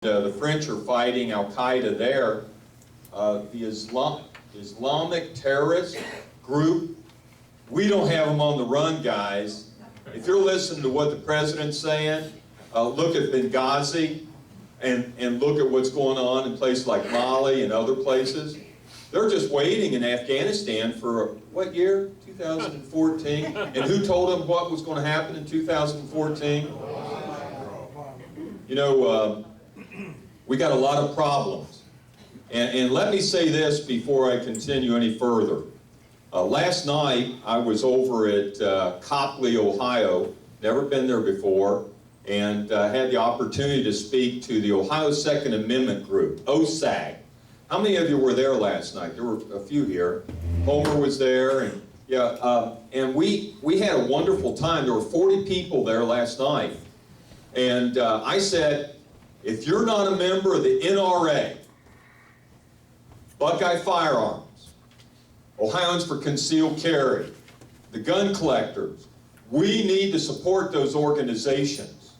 The French are fighting Al-Qaeda there. The Islamic terrorist group, we don't have them on the run, guys. If you're listening to what the president's saying, look at Benghazi and look at what's going on in places like Mali and other places. They're just waiting in Afghanistan for, what year? 2014. And who told them what was going to happen in 2014? You know, we got a lot of problems. And let me say this before I continue any further. Last night, I was over at Copley, Ohio, never been there before, and had the opportunity to speak to the Ohio Second Amendment group, OSAG. How many of you were there last night? There were a few here. Homer was there, and yeah, and we had a wonderful time. There were 40 people there last night. And I said, if you're not a member of the NRA, Buckeye Firearms, Ohioans for Concealed Carry, the gun collectors, we need to support those organizations.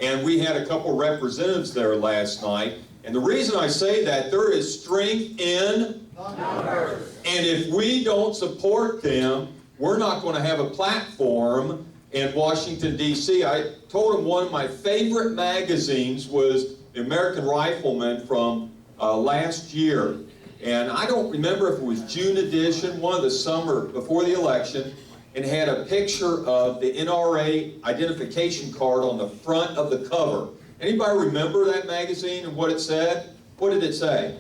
And we had a couple representatives there last night. And the reason I say that, there is strength in numbers. And if we don't support them, we're not going to have a platform in Washington, D.C. I told him one of my favorite magazines was the American Rifleman from last year. And I don't remember if it was June edition, one of the summer before the election, and had a picture of the NRA identification card on the front of the cover. Anybody remember that magazine and what it said? What did it say?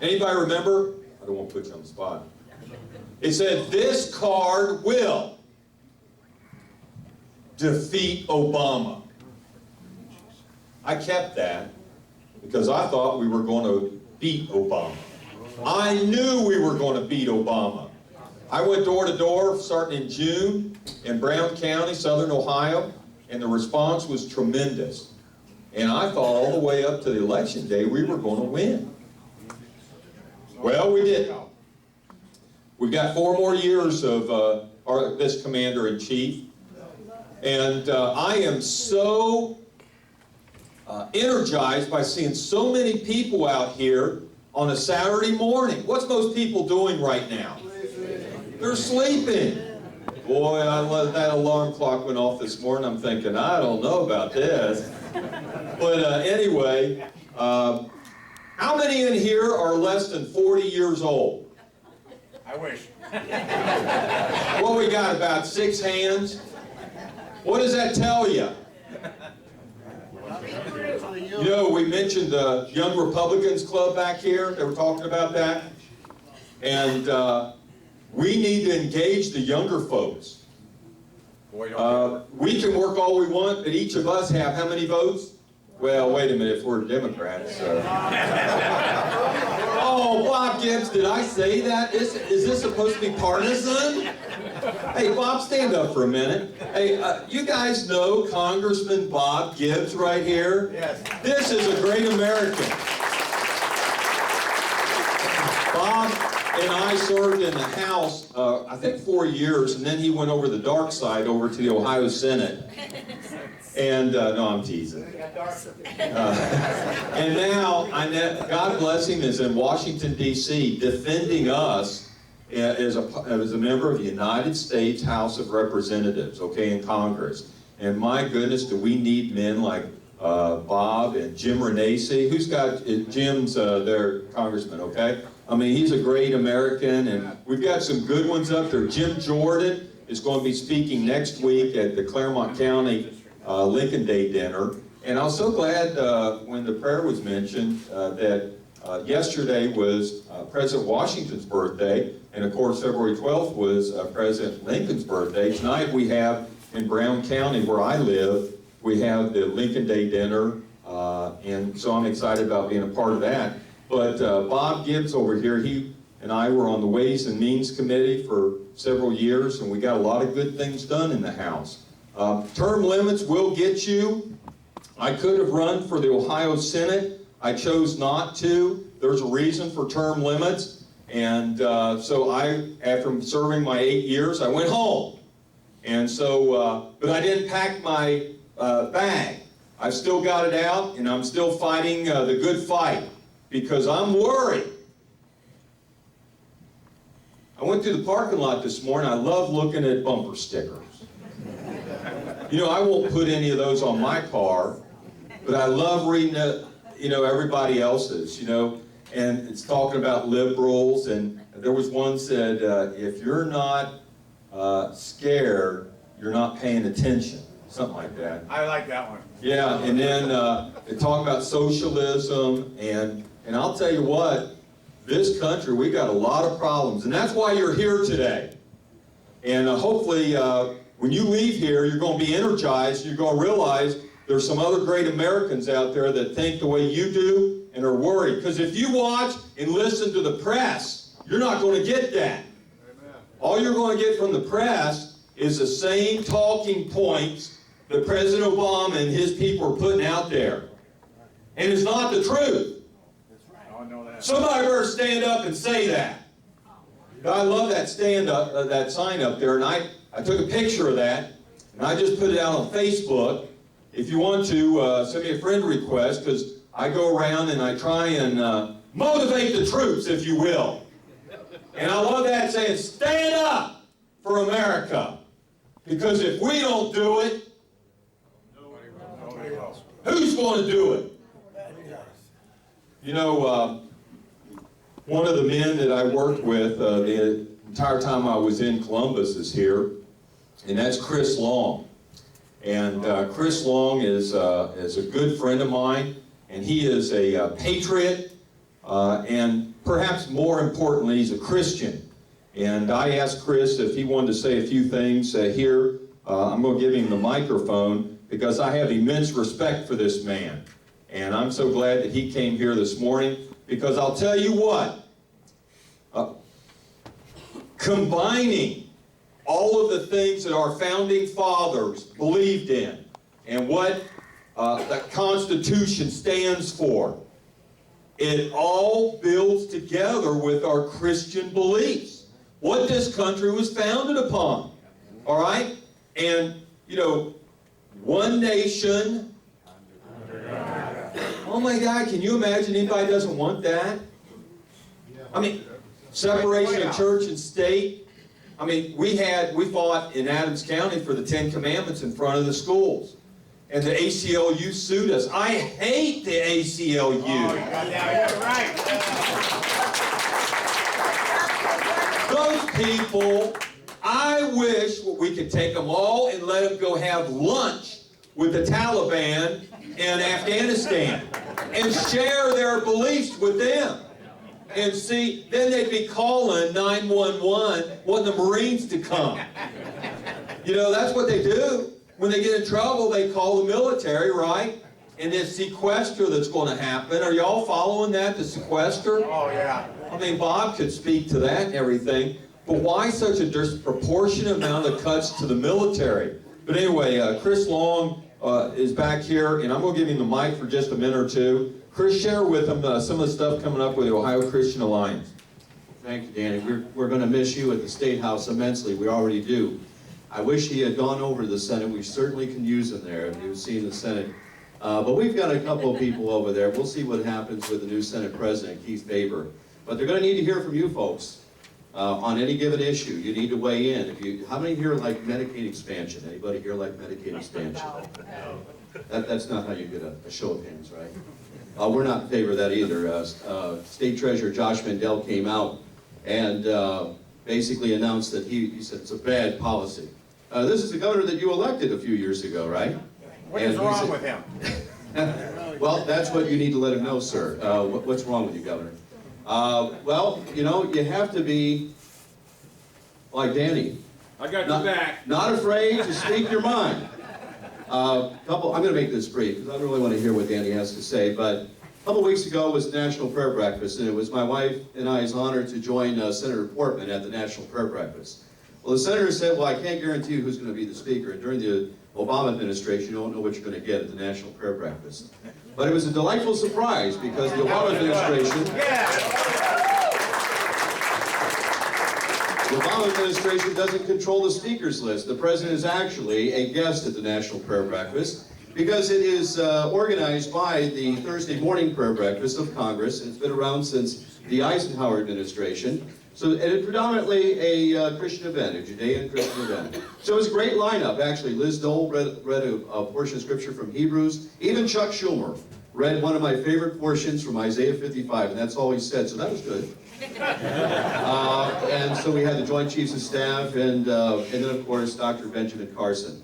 Anybody remember? I don't want to put you on the spot. It said, this card will defeat Obama. I kept that because I thought we were going to beat Obama. I knew we were going to beat Obama. I went door to door starting in June in Brown County, Southern Ohio, and the response was tremendous. And I thought all the way up to the election day we were going to win. Well, we didn't. We've got 4 more years of this commander-in-chief. And I am so energized by seeing so many people out here on a Saturday morning. What's most people doing right now? They're sleeping. Boy, that alarm clock went off this morning. I'm thinking, I don't know about this. But anyway, how many in here are less than 40 years old? I wish. Well, we got about 6 hands. What does that tell you? You know, we mentioned the Young Republicans Club back here. They were talking about that. And we need to engage the younger folks. We can work all we want, but each of us have how many votes? Well, wait a minute, if we're Democrats. Oh, Bob Gibbs, did I say that? Is this supposed to be partisan? Hey, Bob, stand up for a minute. Hey, you guys know Congressman Bob Gibbs right here? Yes. This is a great American. Bob and I served in the House, I think 4 years, and then he went over the dark side over to the Ohio Senate. And, no, I'm teasing. And now, God bless him, is in Washington, D.C., defending us as a member of the United States House of Representatives, okay, in Congress. And my goodness, do we need men like Bob and Jim Renacci? Who's got, Jim's their congressman, okay? I mean, he's a great American, and we've got some good ones up there. Jim Jordan is going to be speaking next week at the Claremont County Lincoln Day dinner. And I was so glad when the prayer was mentioned that yesterday was President Washington's birthday, and of course February 12th was President Lincoln's birthday. Tonight we have in Brown County, where I live, we have the Lincoln Day dinner, and so I'm excited about being a part of that. But Bob Gibbs over here, he and I were on the Ways and Means Committee for several years, and we got a lot of good things done in the House. Term limits will get you. I could have run for the Ohio Senate. I chose not to. There's a reason for term limits. And so after serving my 8 years, I went home. And so, but I didn't pack my bag. I've still got it out, and I'm still fighting the good fight because I'm worried. I went through the parking lot this morning. I love looking at bumper stickers. You know, I won't put any of those on my car, but I love reading it, you know, everybody else's, you know, and it's talking about liberals, and there was one said, if you're not scared, you're not paying attention, something like that. I like that one. Yeah, and then they talk about socialism, and I'll tell you what, this country, we got a lot of problems, and that's why you're here today. And hopefully, when you leave here, you're going to be energized. You're going to realize there's some other great Americans out there that think the way you do and are worried. Because if you watch and listen to the press, you're not going to get that. Amen. All you're going to get from the press is the same talking points that President Obama and his people are putting out there. And it's not the truth. I know that. Somebody better stand up and say that. I love that that sign up there, and I took a picture of that, and I just put it out on Facebook. If you want to, send me a friend request, because I go around and I try and motivate the troops, if you will. And I love that saying, stand up for America. Because if we don't do it, who's going to do it? You know, one of the men that I worked with the entire time I was in Columbus is here, and that's Chris Long. And Chris Long is a good friend of mine, and he is a patriot, and perhaps more importantly, he's a Christian. And I asked Chris if he wanted to say a few things here. I'm going to give him the microphone because I have immense respect for this man. And I'm so glad that he came here this morning, because I'll tell you what, combining all of the things that our founding fathers believed in and what the Constitution stands for, it all builds together with our Christian beliefs, what this country was founded upon, all right? And, you know, one nation. Oh my God, can you imagine anybody doesn't want that? I mean, separation of church and state. I mean, we fought in Adams County for the 10 Commandments in front of the schools. And the ACLU sued us. I hate the ACLU. Oh, yeah, you're right. Those people, I wish we could take them all and let them go have lunch with the Taliban in Afghanistan and share their beliefs with them. And see, then they'd be calling 911, wanting the Marines to come. You know, that's what they do. When they get in trouble, they call the military, right? And this sequester that's going to happen. Are y'all following that, the sequester? Oh, yeah. I mean, Bob could speak to that and everything. But why such a disproportionate amount of cuts to the military? But anyway, Chris Long is back here, and I'm going to give him the mic for just a minute or two. Chris, share with him some of the stuff coming up with the Ohio Christian Alliance. Thank you, Danny. We're going to miss you at the State House immensely. We already do. I wish he had gone over to the Senate. We certainly can use him there if you've seen the Senate. But we've got a couple of people over there. We'll see what happens with the new Senate President, Keith Faber. But they're going to need to hear from you folks on any given issue. You need to weigh in. How many here like Medicaid expansion? Anybody here like Medicaid expansion? That's not how you get a show of hands, right? We're not in favor of that either. State Treasurer Josh Mandel came out and basically announced that he said it's a bad policy. This is the governor that you elected a few years ago, right? What is wrong with him? Well, that's what you need to let him know, sir. What's wrong with you, Governor? Well, you know, you have to be like Danny. I got your back. Not afraid to speak your mind. I'm going to make this brief because I don't really want to hear what Danny has to say, but a couple weeks ago was the National Prayer Breakfast, and it was my wife and I's honor to join Senator Portman at the National Prayer Breakfast. Well, the senator said, well, I can't guarantee who's going to be the speaker, and during the Obama administration, you don't know what you're going to get at the National Prayer Breakfast. But it was a delightful surprise because the Obama administration... The Obama administration doesn't control the speakers list. The president is actually a guest at the National Prayer Breakfast. because it is organized by the Thursday morning prayer breakfast of Congress, and it's been around since the Eisenhower administration. So, and it's predominantly a Christian event, a Judean Christian event. So it was a great lineup, actually. Liz Dole read a portion of scripture from Hebrews. Even Chuck Schumer read one of my favorite portions from Isaiah 55, and that's all he said, so that was good. And so we had the Joint Chiefs of Staff, and then, of course, Dr. Benjamin Carson.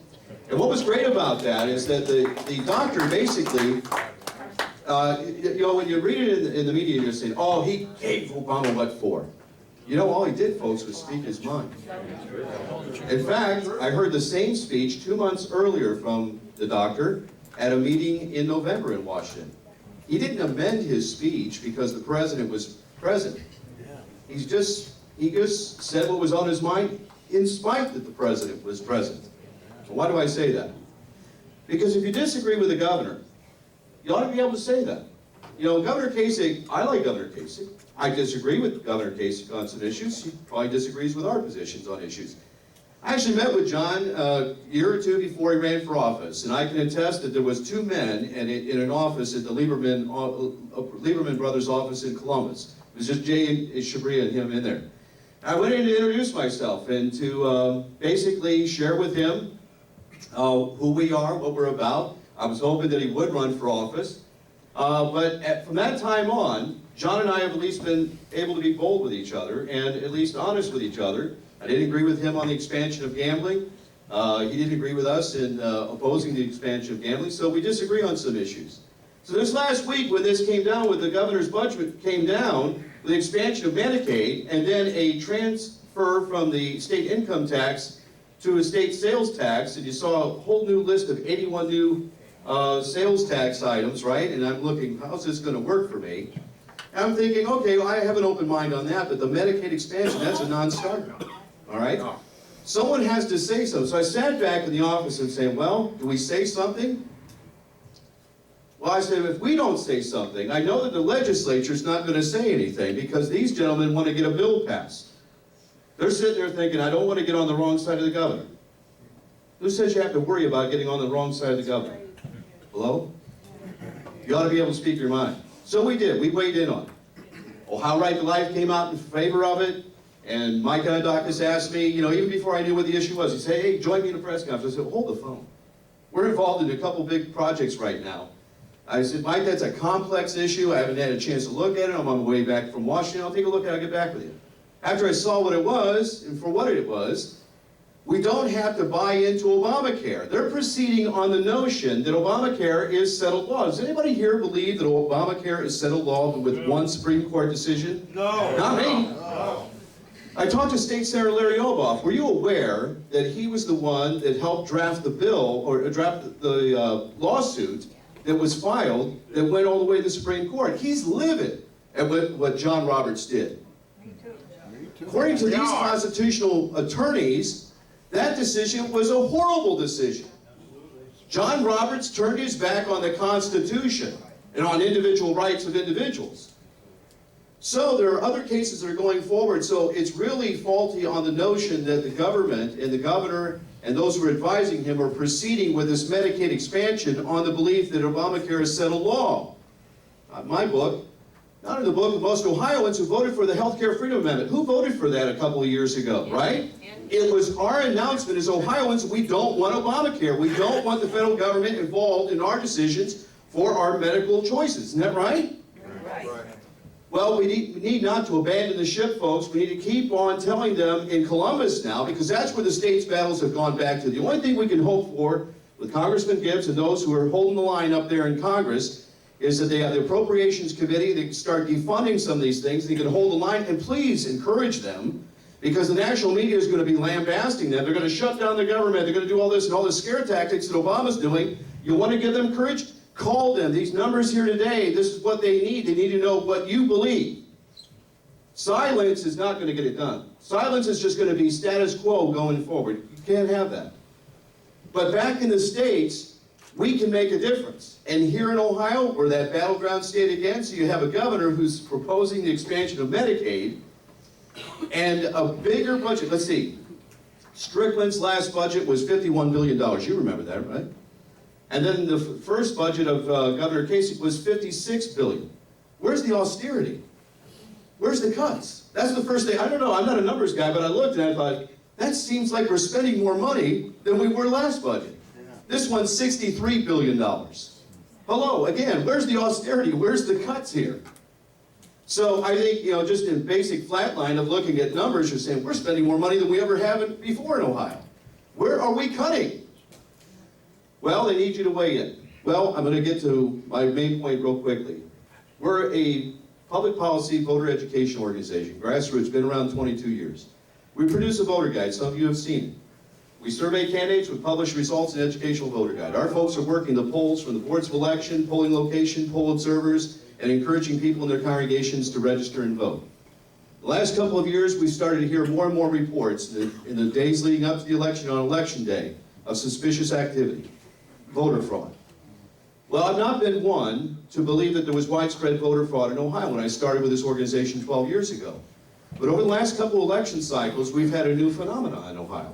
And what was great about that is that the doctor basically, you know, when you read it in the media, you're saying, oh, he gave Obama what for? You know, all he did, folks, was speak his mind. In fact, I heard the same speech 2 months earlier from the doctor at a meeting in November in Washington. He didn't amend his speech because the president was present. He just said what was on his mind in spite that the president was present. So why do I say that? Because if you disagree with the governor, you ought to be able to say that. You know, Governor Kasich, I like Governor Kasich. I disagree with Governor Kasich on some issues. He probably disagrees with our positions on issues. I actually met with John a year or two before he ran for office, and I can attest that there was two men in an office at the Lieberman Brothers office in Columbus. It was just Jay and Shabria and him in there. I went in to introduce myself and to basically share with him who we are, what we're about. I was hoping that he would run for office. But from that time on, John and I have at least been able to be bold with each other and at least honest with each other. I didn't agree with him on the expansion of gambling. He didn't agree with us in opposing the expansion of gambling, so we disagree on some issues. So this last week, when this came down, when the governor's budget came down, with the expansion of Medicaid, and then a transfer from the state income tax to a state sales tax, and you saw a whole new list of 81 new sales tax items, right? And I'm looking, how's this going to work for me? And I'm thinking, okay, well, I have an open mind on that, but the Medicaid expansion, that's a non-starter, all right? Someone has to say so. So I sat back in the office and said, well, do we say something? Well, I said, if we don't say something, I know that the legislature's not going to say anything because these gentlemen want to get a bill passed. They're sitting there thinking, I don't want to get on the wrong side of the governor. Who says you have to worry about getting on the wrong side of the governor? Hello? You ought to be able to speak your mind. So we did. We weighed in on it. Ohio Right to Life came out in favor of it. And Mike Anadakis asked me, you know, even before I knew what the issue was, he said, hey, join me in a press conference. I said, well, hold the phone. We're involved in a couple big projects right now. I said, Mike, that's a complex issue. I haven't had a chance to look at it. I'm on my way back from Washington. I'll take a look at it. I'll get back with you. After I saw what it was, and for what it was, we don't have to buy into Obamacare. They're proceeding on the notion that Obamacare is settled law. Does anybody here believe that Obamacare is settled law with one Supreme Court decision? No. Not me. No. I talked to State Senator Larry Oboff. Were you aware that he was the one that helped draft the bill, or draft the lawsuit that was filed that went all the way to the Supreme Court? He's livid at what John Roberts did. Me too. According to these constitutional attorneys, that decision was a horrible decision. John Roberts turned his back on the Constitution and on individual rights of individuals. So there are other cases that are going forward, so it's really faulty on the notion that the government and the governor and those who are advising him are proceeding with this Medicaid expansion on the belief that Obamacare is settled law. Not my book, not in the book of most Ohioans who voted for the Healthcare Freedom Amendment. Who voted for that a couple of years ago, right? It was our announcement as Ohioans, we don't want Obamacare. We don't want the federal government involved in our decisions for our medical choices. Isn't that right? Right. Well, we need not to abandon the ship, folks. We need to keep on telling them in Columbus now, because that's where the state's battles have gone back to. The only thing we can hope for with Congressman Gibbs and those who are holding the line up there in Congress is that they have the Appropriations Committee. They can start defunding some of these things. They can hold the line, and please encourage them, because the national media is going to be lambasting them. They're going to shut down the government. They're going to do all this and all the scare tactics that Obama's doing. You want to give them courage? Call them. These numbers here today, this is what they need. They need to know what you believe. Silence is not going to get it done. Silence is just going to be status quo going forward. You can't have that. But back in the States, we can make a difference. And here in Ohio, we're that battleground state again, so you have a governor who's proposing the expansion of Medicaid and a bigger budget. Let's see. Strickland's last budget was $51 billion. You remember that, right? And then the first budget of Governor Kasich was $56 billion. Where's the austerity? Where's the cuts? That's the first thing. I don't know, I'm not a numbers guy, but I looked and I thought, that seems like we're spending more money than we were last budget. This one's $63 billion. Hello, again, where's the austerity? Where's the cuts here? So I think, just in basic flatline of looking at numbers, you're saying we're spending more money than we ever have before in Ohio. Where are we cutting? Well, they need you to weigh in. Well, I'm going to get to my main point real quickly. We're a public policy voter education organization, grassroots, been around 22 years. We produce a voter guide, some of you have seen it. We survey candidates, we publish results in educational voter guide. Our folks are working the polls from the boards of election, polling location, poll observers, and encouraging people in their congregations to register and vote. The last couple of years, we started to hear more and more reports in the days leading up to the election on election day of suspicious activity, voter fraud. Well, I've not been one to believe that there was widespread voter fraud in Ohio when I started with this organization 12 years ago. But over the last couple election cycles, we've had a new phenomenon in Ohio.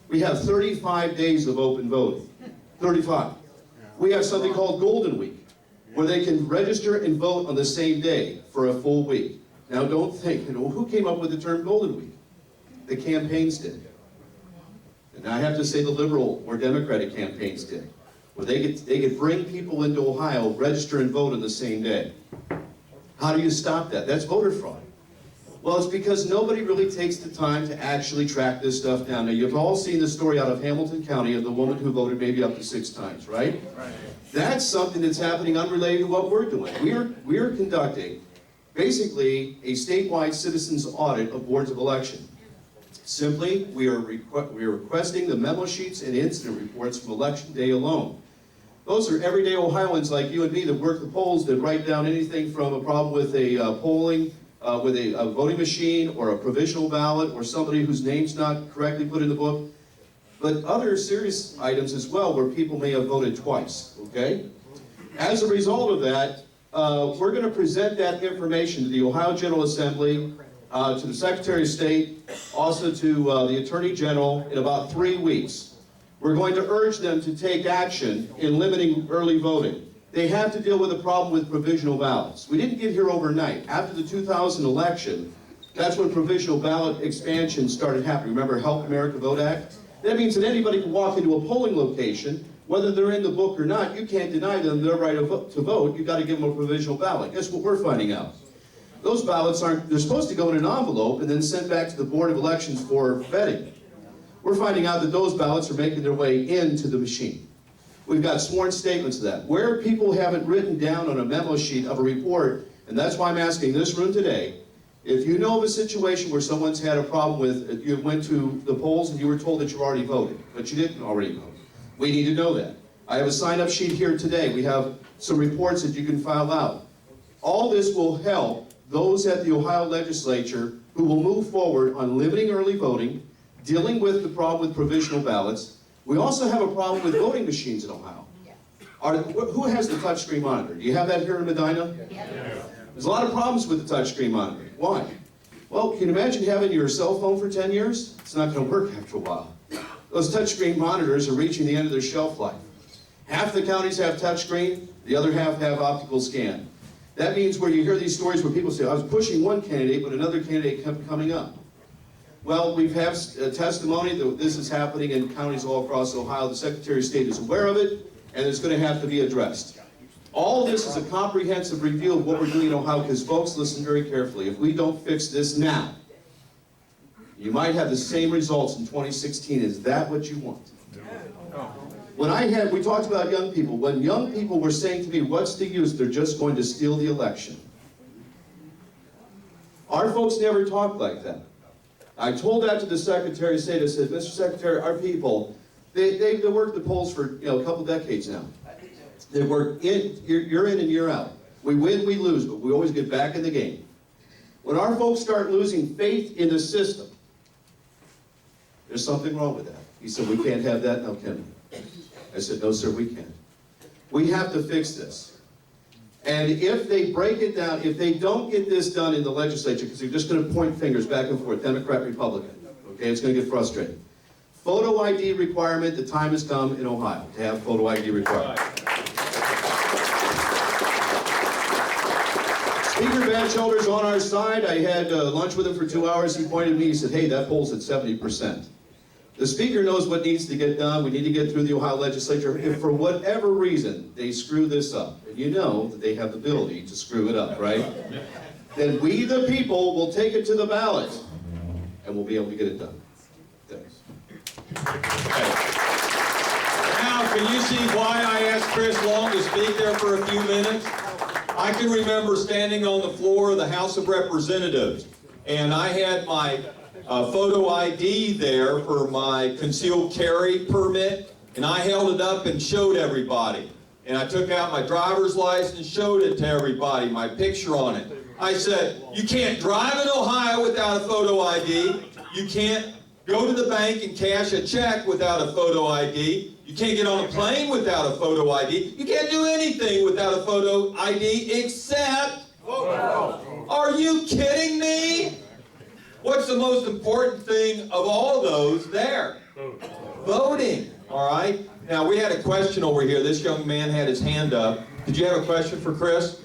We have 35 days of open voting. 35. We have something called Golden Week, where they can register and vote on the same day for a full week. Now don't think, who came up with the term Golden Week? The campaigns did. And I have to say the liberal or Democratic campaigns did. Where they could bring people into Ohio, register and vote on the same day. How do you stop that? That's voter fraud. Well, it's because nobody really takes the time to actually track this stuff down. Now, you've all seen the story out of Hamilton County of the woman who voted maybe up to 6 times, right? Right. That's something that's happening unrelated to what we're doing. We are conducting basically a statewide citizens audit of boards of election. Simply, we are requesting the memo sheets and incident reports from election day alone. Those are everyday Ohioans like you and me that work the polls, that write down anything from a problem with a with a voting machine or a provisional ballot or somebody whose name's not correctly put in the book, but other serious items as well where people may have voted twice, okay? As a result of that, we're going to present that information to the Ohio General Assembly, to the Secretary of State, also to the Attorney General in about 3 weeks. We're going to urge them to take action in limiting early voting. They have to deal with a problem with provisional ballots. We didn't get here overnight. After the 2000 election, that's when provisional ballot expansion started happening. Remember Help America Vote Act? That means that anybody can walk into a polling location, whether they're in the book or not, you can't deny them their right to vote. You've got to give them a provisional ballot. Guess what we're finding out? Those ballots they're supposed to go in an envelope and then sent back to the Board of Elections for vetting. We're finding out that those ballots are making their way into the machine. We've got sworn statements of that. Where people have it written down on a memo sheet of a report, and that's why I'm asking this room today, if you know of a situation where someone's had a problem with, you went to the polls and you were told that you already voted, but you didn't already vote. We need to know that. I have a sign-up sheet here today. We have some reports that you can file out. All this will help those at the Ohio legislature who will move forward on limiting early voting, dealing with the problem with provisional ballots. We also have a problem with voting machines in Ohio. Who has the touchscreen monitor? Do you have that here in Medina? Yeah. There's a lot of problems with the touchscreen monitor. Why? Well, can you imagine having your cell phone for 10 years? It's not going to work after a while. Those touchscreen monitors are reaching the end of their shelf life. Half the counties have touchscreen, the other half have optical scan. That means where you hear these stories where people say, I was pushing one candidate, but another candidate kept coming up. Well, we've had testimony that this is happening in counties all across Ohio. The Secretary of State is aware of it, and it's going to have to be addressed. All this is a comprehensive review of what we're doing in Ohio, because folks, listen very carefully. If we don't fix this now, you might have the same results in 2016. Is that what you want? We talked about young people. When young people were saying to me, what's the use? They're just going to steal the election. Our folks never talked like that. I told that to the Secretary of State. I said, Mr. Secretary, our people, they worked the polls for a couple decades now. They work year in and year out. We win, we lose, but we always get back in the game. When our folks start losing faith in the system, there's something wrong with that. He said, we can't have that now, can we? I said, no, sir, we can't. We have to fix this. And if they break it down, if they don't get this done in the legislature, because they're just going to point fingers back and forth, Democrat, Republican, okay, it's going to get frustrating. Photo ID requirement, the time has come in Ohio to have photo ID requirement. Speaker Batchelder's on our side. I had lunch with him for 2 hours. He pointed at me, he said, hey, that poll's at 70%. The Speaker knows what needs to get done. We need to get through the Ohio legislature. If for whatever reason they screw this up, and you know that they have the ability to screw it up, right? Then we, the people, will take it to the ballot, and we'll be able to get it done. Thanks. Now, can you see why I asked Chris Long to speak there for a few minutes? I can remember standing on the floor of the House of Representatives, and I had my photo ID there for my concealed carry permit, and I held it up and showed everybody. And I took out my driver's license, showed it to everybody, my picture on it. I said, you can't drive in Ohio without a photo ID. You can't go to the bank and cash a check without a photo ID. You can't get on a plane without a photo ID. You can't do anything without a photo ID except vote. Are you kidding me? What's the most important thing of all those there? Voting, all right? Now, we had a question over here. This young man had his hand up. Did you have a question for Chris?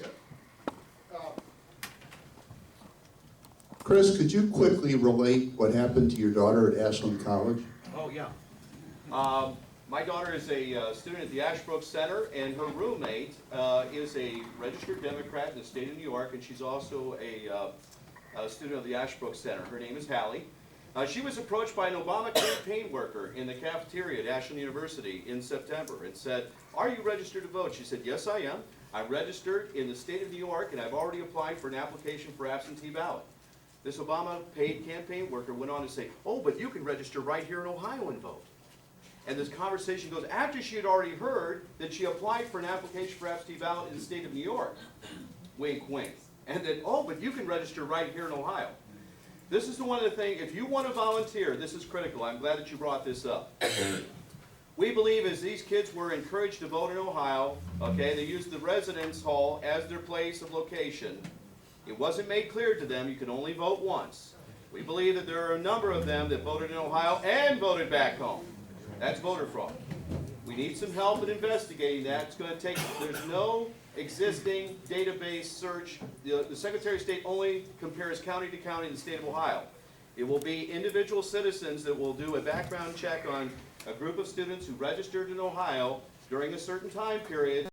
Chris, could you quickly relate what happened to your daughter at Ashland College? Oh, yeah. My daughter is a student at the Ashbrook Center, and her roommate is a registered Democrat in the state of New York, and she's also a student of the Ashbrook Center. Her name is Hallie. She was approached by an Obama campaign worker in the cafeteria at Ashland University in September and said, are you registered to vote? She said, yes, I am. I'm registered in the state of New York, and I've already applied for an application for absentee ballot. This Obama paid campaign worker went on to say, oh, but you can register right here in Ohio and vote. And this conversation goes after she had already heard that she applied for an application for absentee ballot in the state of New York. Wink, wink. And then, oh, but you can register right here in Ohio. This is the one of the things, if you want to volunteer, this is critical. I'm glad that you brought this up. We believe as these kids were encouraged to vote in Ohio, okay, they used the residence hall as their place of location. It wasn't made clear to them you can only vote once. We believe that there are a number of them that voted in Ohio and voted back home. That's voter fraud. We need some help in investigating that. It's going to take, there's no existing database search. The Secretary of State only compares county to county in the state of Ohio. It will be individual citizens that will do a background check on a group of students who registered in Ohio during a certain time period.